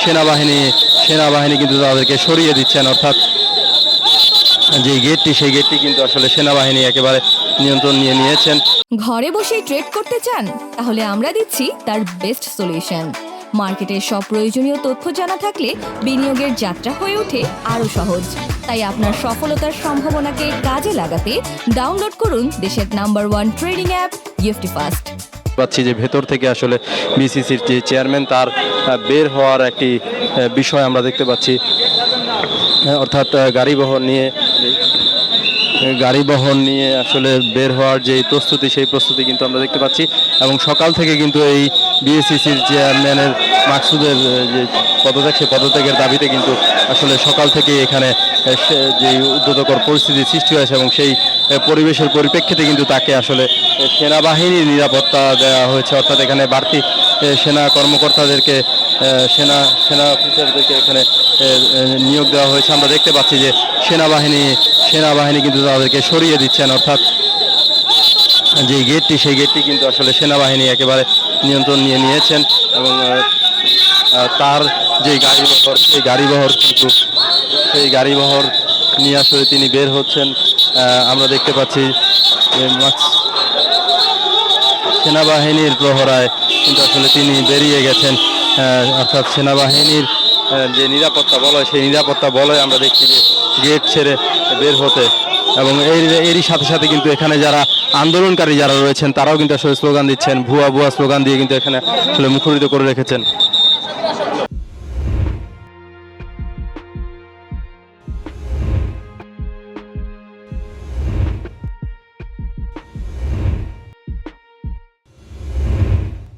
সেনাবাহিনী কিন্তু তাদেরকে সরিয়ে দিচ্ছেন, অর্থাৎ যে গেটটি সেই গেটটি কিন্তু আসলে সেনাবাহিনী একেবারে নিয়ন্ত্রণ নিয়ে নিয়েছেন। ঘরে বসেই ট্রেড করতে চান? তাহলে আমরা দিচ্ছি তার বেস্ট সলিউশন। মার্কেটের সব প্রয়োজনীয় তথ্য জানা থাকলে বিনিয়োগের যাত্রা হয়ে ওঠে আরো সহজ। তাই আপনার সফলতার সম্ভাবনাকে কাজে লাগাতে ডাউনলোড করুন দেশের number 1 trading app EFT fast. পাচ্ছি যে ভেতর থেকে আসলে বিসিসির যে চেয়ারম্যান তার বের হওয়ার একটি বিষয় আমরা দেখতে পাচ্ছি, অর্থাৎ গাড়ি বহন নিয়ে আসলে বের হওয়ার যে প্রস্তুতি সেই প্রস্তুতি কিন্তু আমরা দেখতে পাচ্ছি। এবং সকাল থেকে কিন্তু এই বিএসসিসির চেয়ারম্যানের মাকসুদের যে পদত্যাগ সেই পদত্যাগের দাবিতে কিন্তু আসলে সকাল থেকে এখানে যে উদ্যোতকর পরিস্থিতি সৃষ্টি হয়েছে এবং সেই পরিবেশের পরিপ্রেক্ষিতে কিন্তু তাকে আসলে সেনাবাহিনীর নিরাপত্তা দেওয়া হয়েছে, অর্থাৎ এখানে বাড়তি সেনা কর্মকর্তাদেরকে সেনা অফিসারদেরকে এখানে নিয়োগ দেওয়া হয়েছে। আমরা দেখতে পাচ্ছি যে সেনাবাহিনী কিন্তু তাদেরকে সরিয়ে দিচ্ছেন, অর্থাৎ যে গেটটি সেই গেটটি কিন্তু আসলে সেনাবাহিনী একেবারে নিয়ন্ত্রণ নিয়ে নিয়েছেন। এবং তার যে গাড়িবহর নিয়ে আসলে তিনি বের হচ্ছেন। আমরা দেখতে পাচ্ছি সেনাবাহিনীর প্রহরায় কিন্তু আসলে তিনি বেরিয়ে গেছেন, অর্থাৎ সেনাবাহিনীর যে নিরাপত্তা বলয় সেই নিরাপত্তা বলয় আমরা দেখছি যে গেট ছেড়ে বের হতে। এবং এরই সাথে সাথে কিন্তু এখানে যারা আন্দোলনকারী যারা রয়েছেন তারাও কিন্তু আসলে স্লোগান দিচ্ছেন, ভুয়া স্লোগান দিয়ে কিন্তু এখানে আসলে মুখরিত করে রেখেছেন।